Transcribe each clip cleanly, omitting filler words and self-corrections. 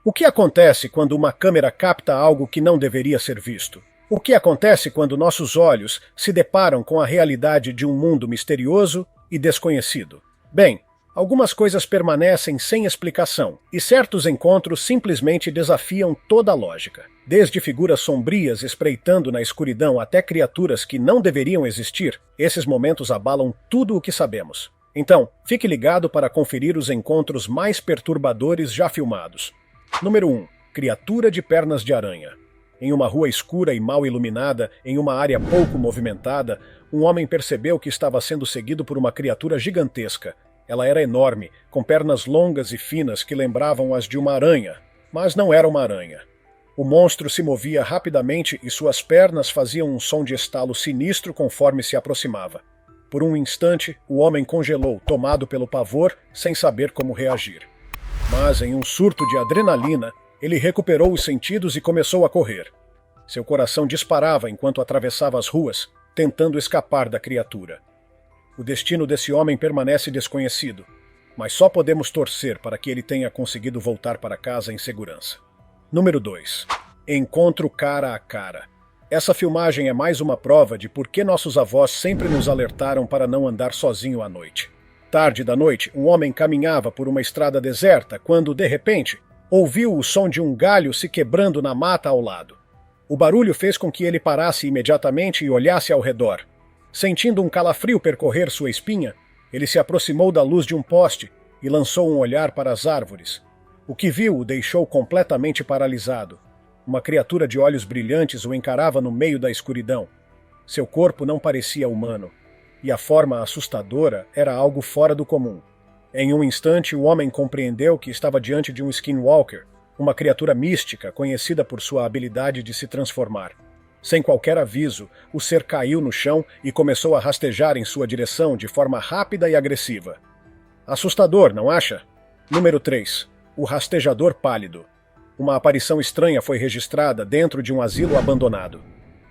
O que acontece quando uma câmera capta algo que não deveria ser visto? O que acontece quando nossos olhos se deparam com a realidade de um mundo misterioso e desconhecido? Bem, algumas coisas permanecem sem explicação, e certos encontros simplesmente desafiam toda a lógica. Desde figuras sombrias espreitando na escuridão até criaturas que não deveriam existir, esses momentos abalam tudo o que sabemos. Então, fique ligado para conferir os encontros mais perturbadores já filmados. Número 1. Criatura de pernas de aranha. Em uma rua escura e mal iluminada, em uma área pouco movimentada, um homem percebeu que estava sendo seguido por uma criatura gigantesca. Ela era enorme, com pernas longas e finas que lembravam as de uma aranha, mas não era uma aranha. O monstro se movia rapidamente e suas pernas faziam um som de estalo sinistro conforme se aproximava. Por um instante, o homem congelou, tomado pelo pavor, sem saber como reagir. Mas, em um surto de adrenalina, ele recuperou os sentidos e começou a correr. Seu coração disparava enquanto atravessava as ruas, tentando escapar da criatura. O destino desse homem permanece desconhecido, mas só podemos torcer para que ele tenha conseguido voltar para casa em segurança. Número 2. Encontro cara a cara. Essa filmagem é mais uma prova de por que nossos avós sempre nos alertaram para não andar sozinho à noite. Tarde da noite, um homem caminhava por uma estrada deserta quando, de repente, ouviu o som de um galho se quebrando na mata ao lado. O barulho fez com que ele parasse imediatamente e olhasse ao redor. Sentindo um calafrio percorrer sua espinha, ele se aproximou da luz de um poste e lançou um olhar para as árvores. O que viu o deixou completamente paralisado. Uma criatura de olhos brilhantes o encarava no meio da escuridão. Seu corpo não parecia humano, e a forma assustadora era algo fora do comum. Em um instante, o homem compreendeu que estava diante de um Skinwalker, uma criatura mística conhecida por sua habilidade de se transformar. Sem qualquer aviso, o ser caiu no chão e começou a rastejar em sua direção de forma rápida e agressiva. Assustador, não acha? Número 3. O rastejador pálido. Uma aparição estranha foi registrada dentro de um asilo abandonado.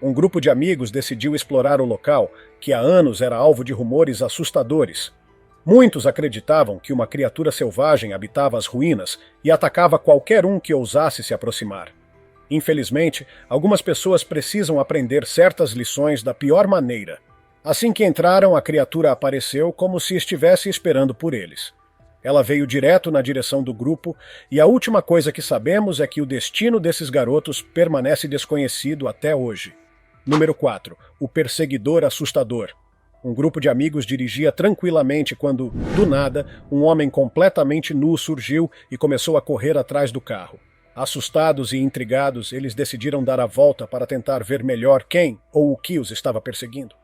Um grupo de amigos decidiu explorar o local, que há anos era alvo de rumores assustadores. Muitos acreditavam que uma criatura selvagem habitava as ruínas e atacava qualquer um que ousasse se aproximar. Infelizmente, algumas pessoas precisam aprender certas lições da pior maneira. Assim que entraram, a criatura apareceu como se estivesse esperando por eles. Ela veio direto na direção do grupo e a última coisa que sabemos é que o destino desses garotos permanece desconhecido até hoje. Número 4. O perseguidor assustador. Um grupo de amigos dirigia tranquilamente quando, do nada, um homem completamente nu surgiu e começou a correr atrás do carro. Assustados e intrigados, eles decidiram dar a volta para tentar ver melhor quem ou o que os estava perseguindo.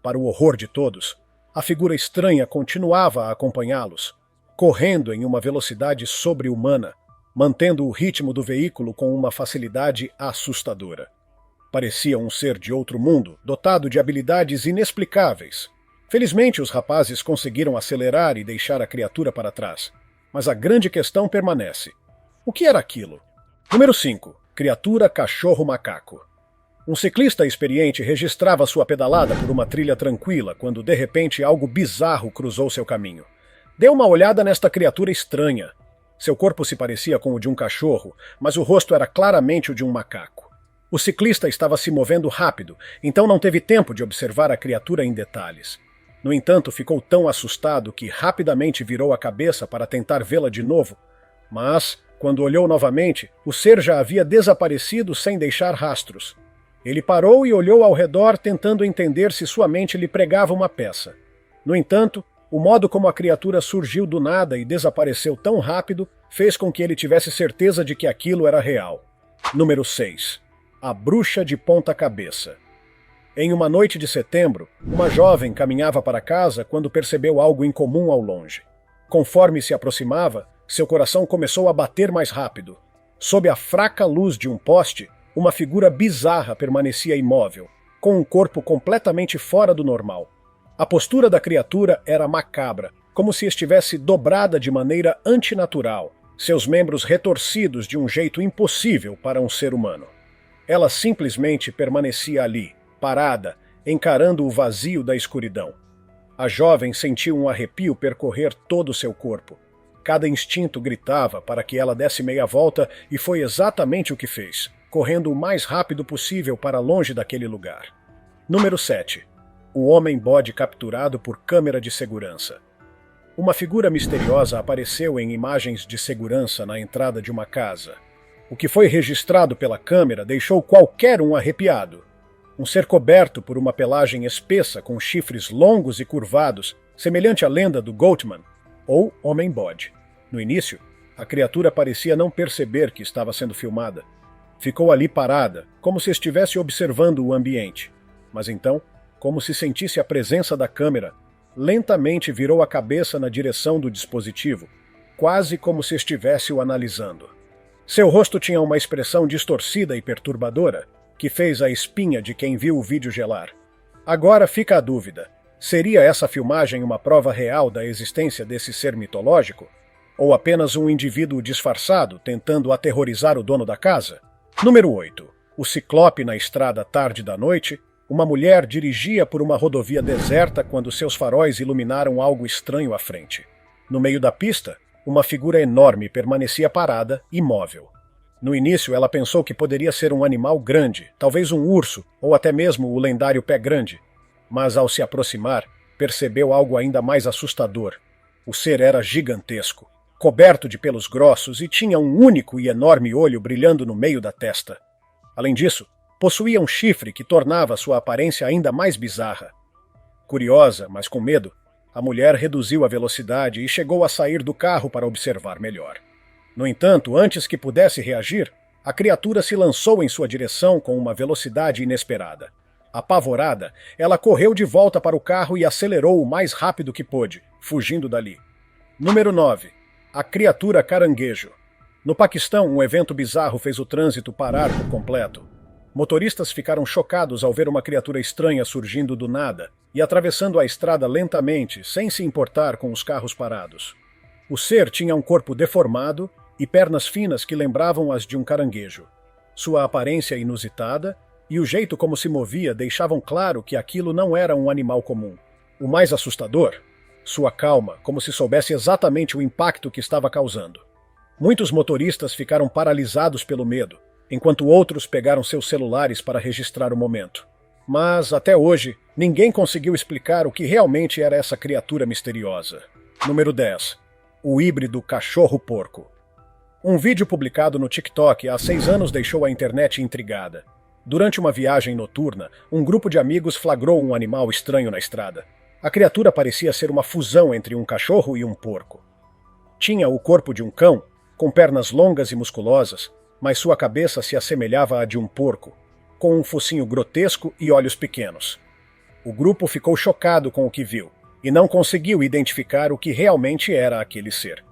Para o horror de todos, a figura estranha continuava a acompanhá-los, correndo em uma velocidade sobre-humana, mantendo o ritmo do veículo com uma facilidade assustadora. Parecia um ser de outro mundo, dotado de habilidades inexplicáveis. Felizmente, os rapazes conseguiram acelerar e deixar a criatura para trás. Mas a grande questão permanece. O que era aquilo? Número 5. Criatura cachorro-macaco. Um ciclista experiente registrava sua pedalada por uma trilha tranquila quando, de repente, algo bizarro cruzou seu caminho. Deu uma olhada nesta criatura estranha. Seu corpo se parecia com o de um cachorro, mas o rosto era claramente o de um macaco. O ciclista estava se movendo rápido, então não teve tempo de observar a criatura em detalhes. No entanto, ficou tão assustado que rapidamente virou a cabeça para tentar vê-la de novo. Mas, quando olhou novamente, o ser já havia desaparecido sem deixar rastros. Ele parou e olhou ao redor tentando entender se sua mente lhe pregava uma peça. No entanto, o modo como a criatura surgiu do nada e desapareceu tão rápido fez com que ele tivesse certeza de que aquilo era real. Número 6. A bruxa de ponta cabeça. Em uma noite de setembro, uma jovem caminhava para casa quando percebeu algo incomum ao longe. Conforme se aproximava, seu coração começou a bater mais rápido. Sob a fraca luz de um poste, uma figura bizarra permanecia imóvel, com um corpo completamente fora do normal. A postura da criatura era macabra, como se estivesse dobrada de maneira antinatural, seus membros retorcidos de um jeito impossível para um ser humano. Ela simplesmente permanecia ali, parada, encarando o vazio da escuridão. A jovem sentiu um arrepio percorrer todo o seu corpo. Cada instinto gritava para que ela desse meia volta e foi exatamente o que fez, correndo o mais rápido possível para longe daquele lugar. Número 7. O homem-bode capturado por câmera de segurança. Uma figura misteriosa apareceu em imagens de segurança na entrada de uma casa. O que foi registrado pela câmera deixou qualquer um arrepiado. Um ser coberto por uma pelagem espessa com chifres longos e curvados, semelhante à lenda do Goatman, ou Homem-Bode. No início, a criatura parecia não perceber que estava sendo filmada. Ficou ali parada, como se estivesse observando o ambiente. Mas então, como se sentisse a presença da câmera, lentamente virou a cabeça na direção do dispositivo, quase como se estivesse o analisando. Seu rosto tinha uma expressão distorcida e perturbadora, que fez a espinha de quem viu o vídeo gelar. Agora fica a dúvida: seria essa filmagem uma prova real da existência desse ser mitológico? Ou apenas um indivíduo disfarçado tentando aterrorizar o dono da casa? Número 8. O Ciclope na estrada tarde da noite. Uma mulher dirigia por uma rodovia deserta quando seus faróis iluminaram algo estranho à frente. No meio da pista, uma figura enorme permanecia parada, imóvel. No início, ela pensou que poderia ser um animal grande, talvez um urso, ou até mesmo o lendário pé grande. Mas ao se aproximar, percebeu algo ainda mais assustador. O ser era gigantesco, coberto de pelos grossos e tinha um único e enorme olho brilhando no meio da testa. Além disso, possuía um chifre que tornava sua aparência ainda mais bizarra. Curiosa, mas com medo, a mulher reduziu a velocidade e chegou a sair do carro para observar melhor. No entanto, antes que pudesse reagir, a criatura se lançou em sua direção com uma velocidade inesperada. Apavorada, ela correu de volta para o carro e acelerou o mais rápido que pôde, fugindo dali. Número 9. A criatura caranguejo. No Paquistão, um evento bizarro fez o trânsito parar por completo. Motoristas ficaram chocados ao ver uma criatura estranha surgindo do nada e atravessando a estrada lentamente, sem se importar com os carros parados. O ser tinha um corpo deformado e pernas finas que lembravam as de um caranguejo. Sua aparência inusitada e o jeito como se movia deixavam claro que aquilo não era um animal comum. O mais assustador, sua calma, como se soubesse exatamente o impacto que estava causando. Muitos motoristas ficaram paralisados pelo medo, enquanto outros pegaram seus celulares para registrar o momento. Mas, até hoje, ninguém conseguiu explicar o que realmente era essa criatura misteriosa. Número 10. O híbrido cachorro-porco. Um vídeo publicado no TikTok há 6 anos deixou a internet intrigada. Durante uma viagem noturna, um grupo de amigos flagrou um animal estranho na estrada. A criatura parecia ser uma fusão entre um cachorro e um porco. Tinha o corpo de um cão, com pernas longas e musculosas, mas sua cabeça se assemelhava à de um porco, com um focinho grotesco e olhos pequenos. O grupo ficou chocado com o que viu, e não conseguiu identificar o que realmente era aquele ser.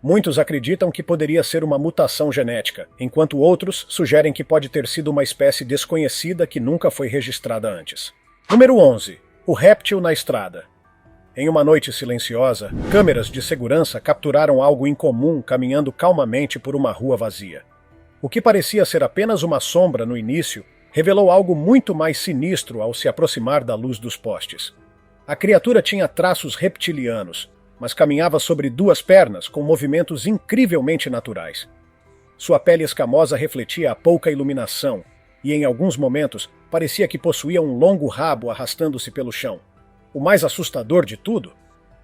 Muitos acreditam que poderia ser uma mutação genética, enquanto outros sugerem que pode ter sido uma espécie desconhecida que nunca foi registrada antes. Número 11. O réptil na estrada. Em uma noite silenciosa, câmeras de segurança capturaram algo incomum caminhando calmamente por uma rua vazia. O que parecia ser apenas uma sombra no início, revelou algo muito mais sinistro ao se aproximar da luz dos postes. A criatura tinha traços reptilianos, mas caminhava sobre 2 pernas com movimentos incrivelmente naturais. Sua pele escamosa refletia a pouca iluminação, e em alguns momentos parecia que possuía um longo rabo arrastando-se pelo chão. O mais assustador de tudo,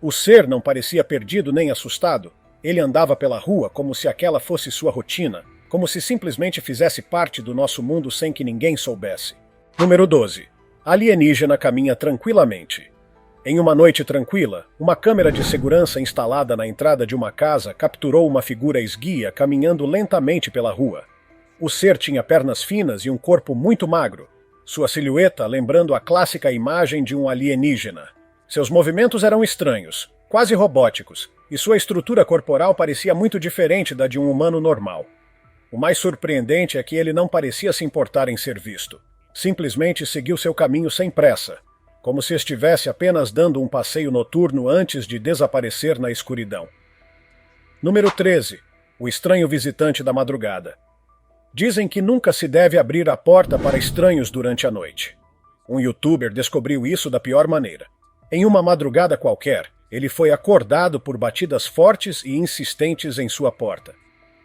o ser não parecia perdido nem assustado. Ele andava pela rua como se aquela fosse sua rotina, como se simplesmente fizesse parte do nosso mundo sem que ninguém soubesse. Número 12. Alienígena caminha tranquilamente. Em uma noite tranquila, uma câmera de segurança instalada na entrada de uma casa capturou uma figura esguia caminhando lentamente pela rua. O ser tinha pernas finas e um corpo muito magro, sua silhueta lembrando a clássica imagem de um alienígena. Seus movimentos eram estranhos, quase robóticos, e sua estrutura corporal parecia muito diferente da de um humano normal. O mais surpreendente é que ele não parecia se importar em ser visto. Simplesmente seguiu seu caminho sem pressa, como se estivesse apenas dando um passeio noturno antes de desaparecer na escuridão. Número 13. O estranho visitante da madrugada. Dizem que nunca se deve abrir a porta para estranhos durante a noite. Um youtuber descobriu isso da pior maneira. Em uma madrugada qualquer, Ele foi acordado por batidas fortes e insistentes em sua porta.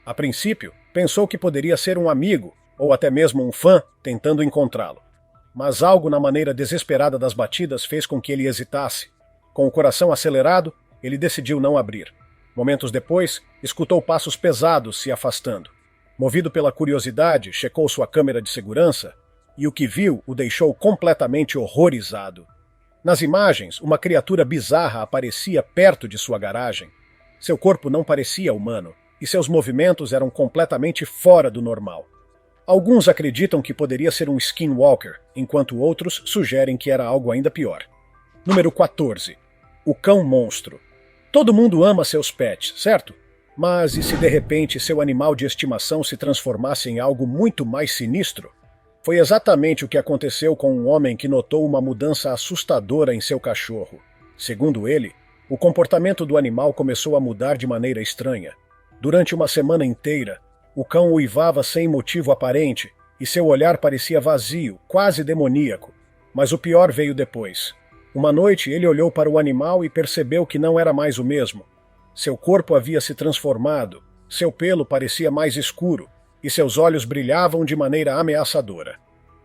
A princípio, pensou que poderia ser um amigo, ou até mesmo um fã, tentando encontrá-lo. Mas algo na maneira desesperada das batidas fez com que ele hesitasse. Com o coração acelerado, ele decidiu não abrir. Momentos depois, escutou passos pesados se afastando. Movido pela curiosidade, checou sua câmera de segurança e o que viu o deixou completamente horrorizado. Nas imagens, uma criatura bizarra aparecia perto de sua garagem. Seu corpo não parecia humano e seus movimentos eram completamente fora do normal. Alguns acreditam que poderia ser um skinwalker, enquanto outros sugerem que era algo ainda pior. Número 14. O cão monstro. Todo mundo ama seus pets, certo? Mas e se de repente seu animal de estimação se transformasse em algo muito mais sinistro? Foi exatamente o que aconteceu com um homem que notou uma mudança assustadora em seu cachorro. Segundo ele, o comportamento do animal começou a mudar de maneira estranha. Durante uma semana inteira, o cão uivava sem motivo aparente e seu olhar parecia vazio, quase demoníaco. Mas o pior veio depois. Uma noite ele olhou para o animal e percebeu que não era mais o mesmo. Seu corpo havia se transformado, seu pelo parecia mais escuro e seus olhos brilhavam de maneira ameaçadora.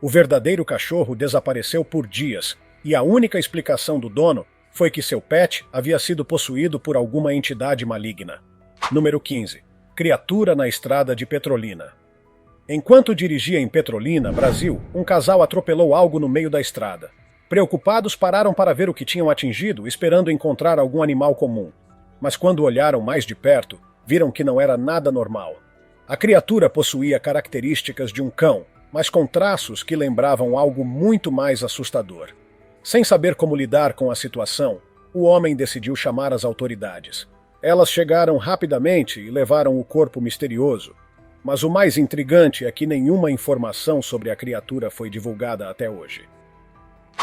O verdadeiro cachorro desapareceu por dias e a única explicação do dono foi que seu pet havia sido possuído por alguma entidade maligna. Número 15. Criatura na estrada de Petrolina. Enquanto dirigia em Petrolina, Brasil, um casal atropelou algo no meio da estrada. Preocupados, pararam para ver o que tinham atingido, esperando encontrar algum animal comum. Mas quando olharam mais de perto, viram que não era nada normal. A criatura possuía características de um cão, mas com traços que lembravam algo muito mais assustador. Sem saber como lidar com a situação, o homem decidiu chamar as autoridades. Elas chegaram rapidamente e levaram o corpo misterioso. Mas o mais intrigante é que nenhuma informação sobre a criatura foi divulgada até hoje.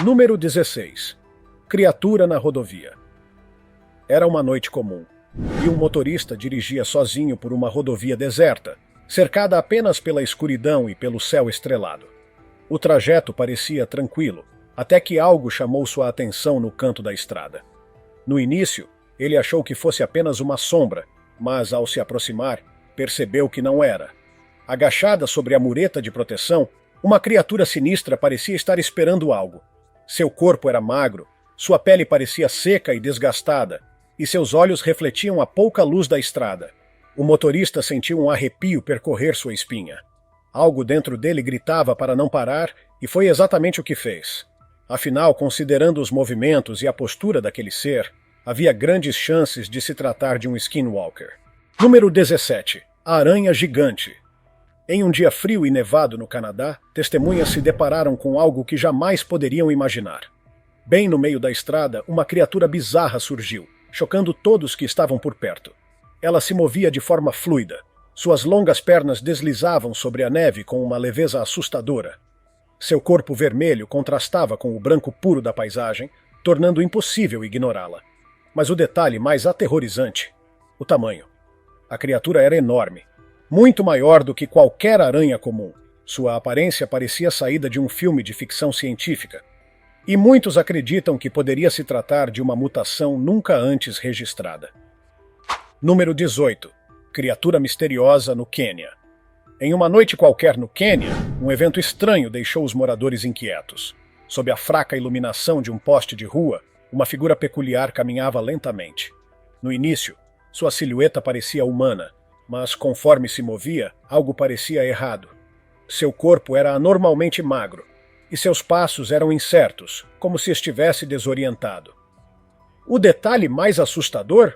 Número 16. Criatura na rodovia. Era uma noite comum, e um motorista dirigia sozinho por uma rodovia deserta, cercada apenas pela escuridão e pelo céu estrelado. O trajeto parecia tranquilo, até que algo chamou sua atenção no canto da estrada. No início, ele achou que fosse apenas uma sombra, mas ao se aproximar, percebeu que não era. Agachada sobre a mureta de proteção, uma criatura sinistra parecia estar esperando algo. Seu corpo era magro, sua pele parecia seca e desgastada, e seus olhos refletiam a pouca luz da estrada. O motorista sentiu um arrepio percorrer sua espinha. Algo dentro dele gritava para não parar, e foi exatamente o que fez. Afinal, considerando os movimentos e a postura daquele ser, havia grandes chances de se tratar de um skinwalker. Número 17. A aranha gigante. Em um dia frio e nevado no Canadá, testemunhas se depararam com algo que jamais poderiam imaginar. Bem no meio da estrada, uma criatura bizarra surgiu, chocando todos que estavam por perto. Ela se movia de forma fluida. Suas longas pernas deslizavam sobre a neve com uma leveza assustadora. Seu corpo vermelho contrastava com o branco puro da paisagem, tornando impossível ignorá-la. Mas o detalhe mais aterrorizante: o tamanho. A criatura era enorme, muito maior do que qualquer aranha comum. Sua aparência parecia saída de um filme de ficção científica. E muitos acreditam que poderia se tratar de uma mutação nunca antes registrada. Número 18. Criatura misteriosa no Quênia. Em uma noite qualquer no Quênia, um evento estranho deixou os moradores inquietos. Sob a fraca iluminação de um poste de rua, uma figura peculiar caminhava lentamente. No início, sua silhueta parecia humana, mas conforme se movia, algo parecia errado. Seu corpo era anormalmente magro, e seus passos eram incertos, como se estivesse desorientado. O detalhe mais assustador?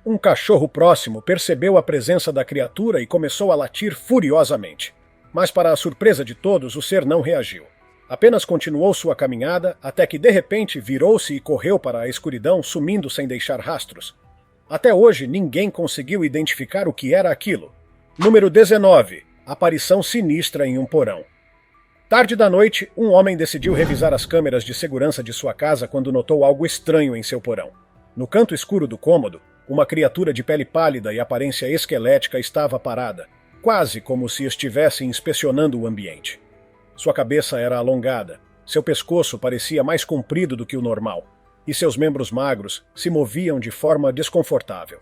Um cachorro próximo percebeu a presença da criatura e começou a latir furiosamente. Mas, para a surpresa de todos, o ser não reagiu. Apenas continuou sua caminhada até que, de repente, virou-se e correu para a escuridão, sumindo sem deixar rastros. Até hoje, ninguém conseguiu identificar o que era aquilo. Número 19. Aparição sinistra em um porão. Tarde da noite, um homem decidiu revisar as câmeras de segurança de sua casa quando notou algo estranho em seu porão. No canto escuro do cômodo, uma criatura de pele pálida e aparência esquelética estava parada, quase como se estivesse inspecionando o ambiente. Sua cabeça era alongada, seu pescoço parecia mais comprido do que o normal, e seus membros magros se moviam de forma desconfortável.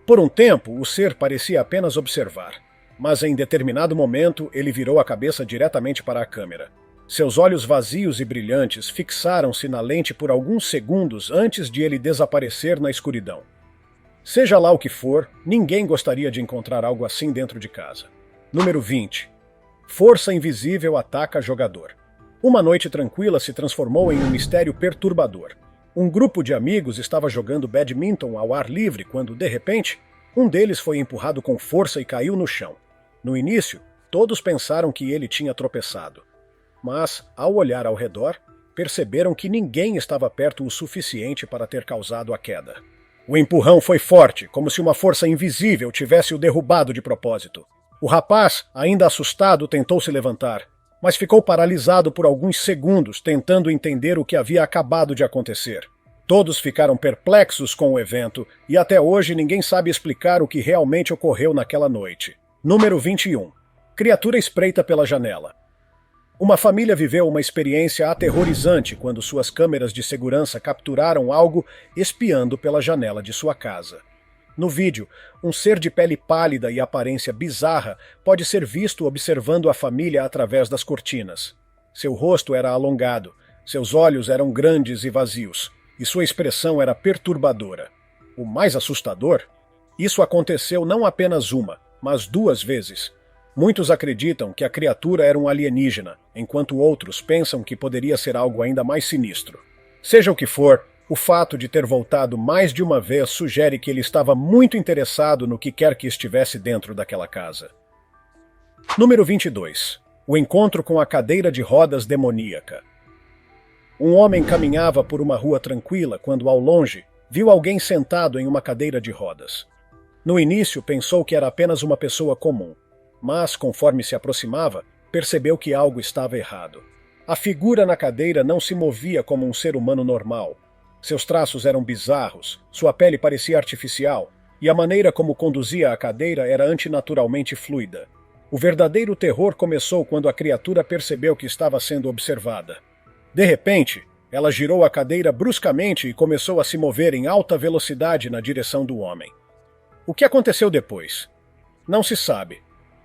Por um tempo, o ser parecia apenas observar, mas em determinado momento ele virou a cabeça diretamente para a câmera. Seus olhos vazios e brilhantes fixaram-se na lente por alguns segundos antes de ele desaparecer na escuridão. Seja lá o que for, ninguém gostaria de encontrar algo assim dentro de casa. Número 20. Força invisível ataca jogador. Uma noite tranquila se transformou em um mistério perturbador. Um grupo de amigos estava jogando badminton ao ar livre quando, de repente, um deles foi empurrado com força e caiu no chão. No início, todos pensaram que ele tinha tropeçado. Mas, ao olhar ao redor, perceberam que ninguém estava perto o suficiente para ter causado a queda. O empurrão foi forte, como se uma força invisível tivesse o derrubado de propósito. O rapaz, ainda assustado, tentou se levantar, mas ficou paralisado por alguns segundos, tentando entender o que havia acabado de acontecer. Todos ficaram perplexos com o evento, e até hoje ninguém sabe explicar o que realmente ocorreu naquela noite. Número 21. Criatura espreita pela janela. Uma família viveu uma experiência aterrorizante quando suas câmeras de segurança capturaram algo espiando pela janela de sua casa. No vídeo, um ser de pele pálida e aparência bizarra pode ser visto observando a família através das cortinas. Seu rosto era alongado, seus olhos eram grandes e vazios, e sua expressão era perturbadora. O mais assustador? Isso aconteceu não apenas uma, mas 2 vezes. Muitos acreditam que a criatura era um alienígena, enquanto outros pensam que poderia ser algo ainda mais sinistro. Seja o que for, o fato de ter voltado mais de uma vez sugere que ele estava muito interessado no que quer que estivesse dentro daquela casa. Número 22. O encontro com a cadeira de rodas demoníaca. Um homem caminhava por uma rua tranquila quando, ao longe, viu alguém sentado em uma cadeira de rodas. No início, pensou que era apenas uma pessoa comum, mas, conforme se aproximava, percebeu que algo estava errado. A figura na cadeira não se movia como um ser humano normal. Seus traços eram bizarros, sua pele parecia artificial, e a maneira como conduzia a cadeira era antinaturalmente fluida. O verdadeiro terror começou quando a criatura percebeu que estava sendo observada. De repente, ela girou a cadeira bruscamente e começou a se mover em alta velocidade na direção do homem. O que aconteceu depois? Não se sabe,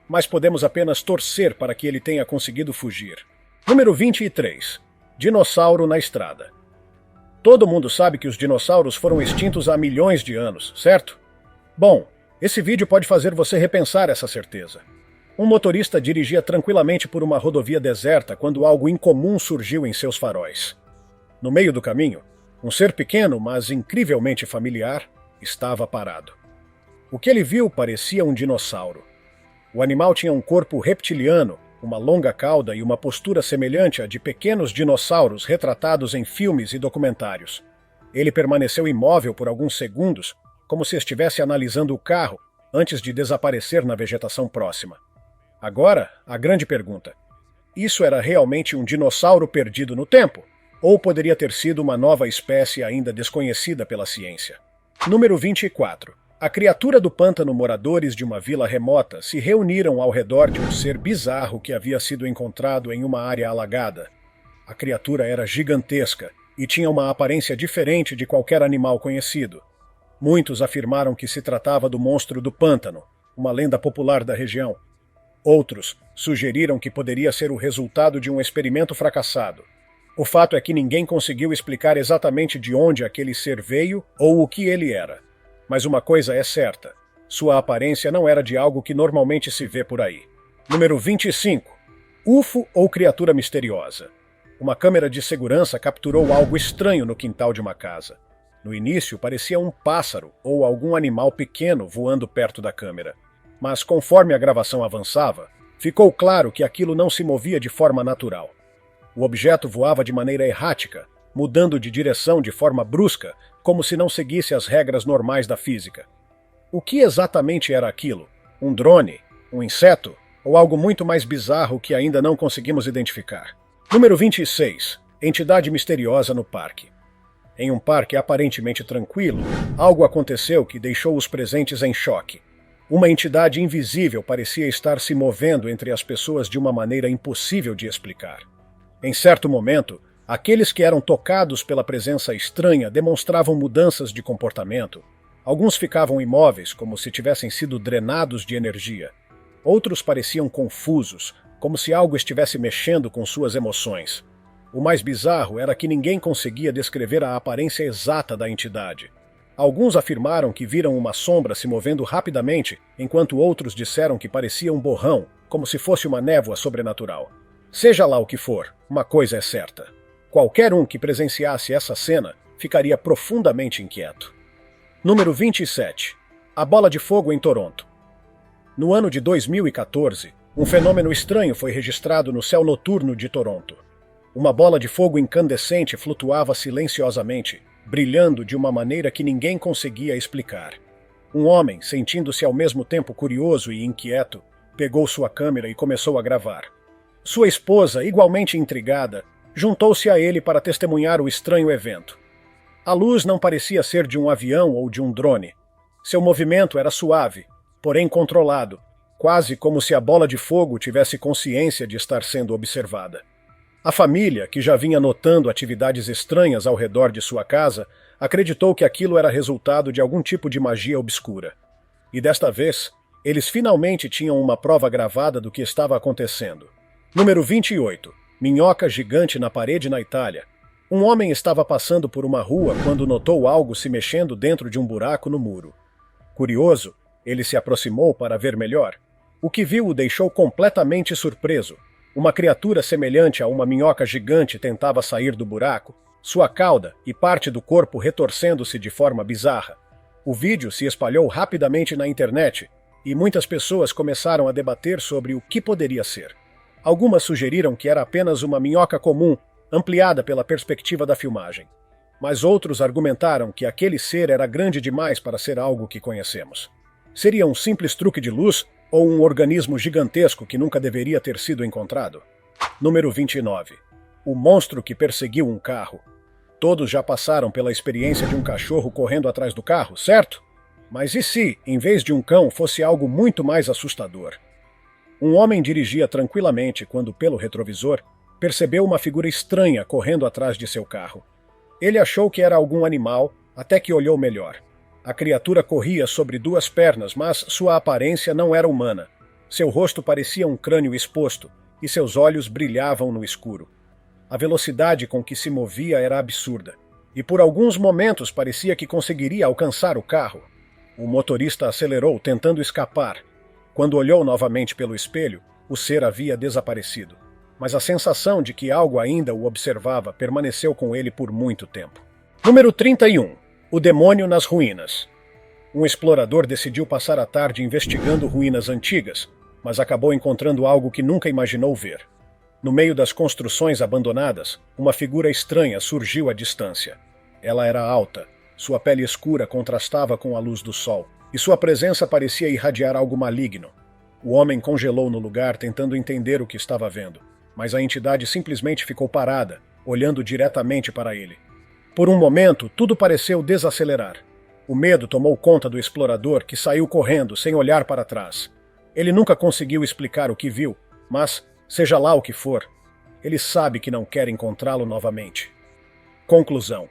mas podemos apenas torcer para que ele tenha conseguido fugir. Número 23. Dinossauro na estrada. Todo mundo sabe que os dinossauros foram extintos há milhões de anos, certo? Bom, esse vídeo pode fazer você repensar essa certeza. Um motorista dirigia tranquilamente por uma rodovia deserta quando algo incomum surgiu em seus faróis. No meio do caminho, um ser pequeno, mas incrivelmente familiar, estava parado. O que ele viu parecia um dinossauro. O animal tinha um corpo reptiliano, uma longa cauda e uma postura semelhante à de pequenos dinossauros retratados em filmes e documentários. Ele permaneceu imóvel por alguns segundos, como se estivesse analisando o carro, antes de desaparecer na vegetação próxima. Agora, a grande pergunta: isso era realmente um dinossauro perdido no tempo? Ou poderia ter sido uma nova espécie ainda desconhecida pela ciência? Número 24. A criatura do pântano. Moradores de uma vila remota se reuniram ao redor de um ser bizarro que havia sido encontrado em uma área alagada. A criatura era gigantesca e tinha uma aparência diferente de qualquer animal conhecido. Muitos afirmaram que se tratava do monstro do pântano, uma lenda popular da região. Outros sugeriram que poderia ser o resultado de um experimento fracassado. O fato é que ninguém conseguiu explicar exatamente de onde aquele ser veio ou o que ele era. Mas uma coisa é certa: sua aparência não era de algo que normalmente se vê por aí. Número 25. UFO ou criatura misteriosa. Uma câmera de segurança capturou algo estranho no quintal de uma casa. No início, parecia um pássaro ou algum animal pequeno voando perto da câmera. Mas conforme a gravação avançava, ficou claro que aquilo não se movia de forma natural. O objeto voava de maneira errática, mudando de direção de forma brusca, como se não seguisse as regras normais da física. O que exatamente era aquilo? Um drone? Um inseto? Ou algo muito mais bizarro que ainda não conseguimos identificar? Número 26. Entidade misteriosa no parque. Em um parque aparentemente tranquilo, algo aconteceu que deixou os presentes em choque. Uma entidade invisível parecia estar se movendo entre as pessoas de uma maneira impossível de explicar. Em certo momento, Aqueles que eram tocados pela presença estranha demonstravam mudanças de comportamento. Alguns ficavam imóveis, como se tivessem sido drenados de energia. Outros pareciam confusos, como se algo estivesse mexendo com suas emoções. O mais bizarro era que ninguém conseguia descrever a aparência exata da entidade. Alguns afirmaram que viram uma sombra se movendo rapidamente, enquanto outros disseram que parecia um borrão, como se fosse uma névoa sobrenatural. Seja lá o que for, uma coisa é certa. Qualquer um que presenciasse essa cena ficaria profundamente inquieto. Número 27. A bola de fogo em Toronto. No ano de 2014, um fenômeno estranho foi registrado no céu noturno de Toronto. Uma bola de fogo incandescente flutuava silenciosamente, brilhando de uma maneira que ninguém conseguia explicar. Um homem, sentindo-se ao mesmo tempo curioso e inquieto, pegou sua câmera e começou a gravar. Sua esposa, igualmente intrigada, juntou-se a ele para testemunhar o estranho evento. A luz não parecia ser de um avião ou de um drone. Seu movimento era suave, porém controlado, quase como se a bola de fogo tivesse consciência de estar sendo observada. A família, que já vinha notando atividades estranhas ao redor de sua casa, acreditou que aquilo era resultado de algum tipo de magia obscura. E desta vez, eles finalmente tinham uma prova gravada do que estava acontecendo. Número 28. Minhoca gigante na parede na Itália. Um homem estava passando por uma rua quando notou algo se mexendo dentro de um buraco no muro. Curioso, ele se aproximou para ver melhor. O que viu o deixou completamente surpreso. Uma criatura semelhante a uma minhoca gigante tentava sair do buraco, sua cauda e parte do corpo retorcendo-se de forma bizarra. O vídeo se espalhou rapidamente na internet e muitas pessoas começaram a debater sobre o que poderia ser. Algumas sugeriram que era apenas uma minhoca comum, ampliada pela perspectiva da filmagem. Mas outros argumentaram que aquele ser era grande demais para ser algo que conhecemos. Seria um simples truque de luz ou um organismo gigantesco que nunca deveria ter sido encontrado? Número 29. O monstro que perseguiu um carro. Todos já passaram pela experiência de um cachorro correndo atrás do carro, certo? Mas e se, em vez de um cão, fosse algo muito mais assustador? Um homem dirigia tranquilamente quando, pelo retrovisor, percebeu uma figura estranha correndo atrás de seu carro. Ele achou que era algum animal, até que olhou melhor. A criatura corria sobre duas pernas, mas sua aparência não era humana. Seu rosto parecia um crânio exposto, e seus olhos brilhavam no escuro. A velocidade com que se movia era absurda, e por alguns momentos parecia que conseguiria alcançar o carro. O motorista acelerou, tentando escapar. Quando olhou novamente pelo espelho, o ser havia desaparecido. Mas a sensação de que algo ainda o observava permaneceu com ele por muito tempo. Número 31. O demônio nas ruínas. Um explorador decidiu passar a tarde investigando ruínas antigas, mas acabou encontrando algo que nunca imaginou ver. No meio das construções abandonadas, uma figura estranha surgiu à distância. Ela era alta, sua pele escura contrastava com a luz do sol, e sua presença parecia irradiar algo maligno. O homem congelou no lugar tentando entender o que estava vendo, mas a entidade simplesmente ficou parada, olhando diretamente para ele. Por um momento, tudo pareceu desacelerar. O medo tomou conta do explorador, que saiu correndo, sem olhar para trás. Ele nunca conseguiu explicar o que viu, mas, seja lá o que for, ele sabe que não quer encontrá-lo novamente. Conclusão.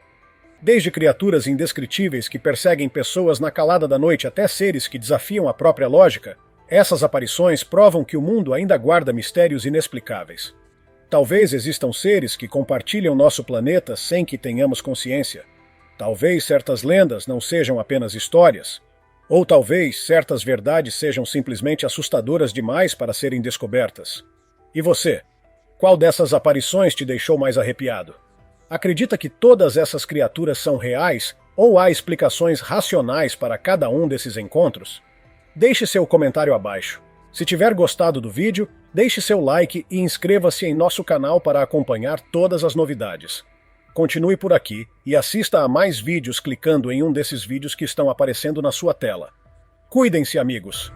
Desde criaturas indescritíveis que perseguem pessoas na calada da noite até seres que desafiam a própria lógica, essas aparições provam que o mundo ainda guarda mistérios inexplicáveis. Talvez existam seres que compartilham nosso planeta sem que tenhamos consciência. Talvez certas lendas não sejam apenas histórias. Ou talvez certas verdades sejam simplesmente assustadoras demais para serem descobertas. E você? Qual dessas aparições te deixou mais arrepiado? Acredita que todas essas criaturas são reais ou há explicações racionais para cada um desses encontros? Deixe seu comentário abaixo. Se tiver gostado do vídeo, deixe seu like e inscreva-se em nosso canal para acompanhar todas as novidades. Continue por aqui e assista a mais vídeos clicando em um desses vídeos que estão aparecendo na sua tela. Cuidem-se, amigos!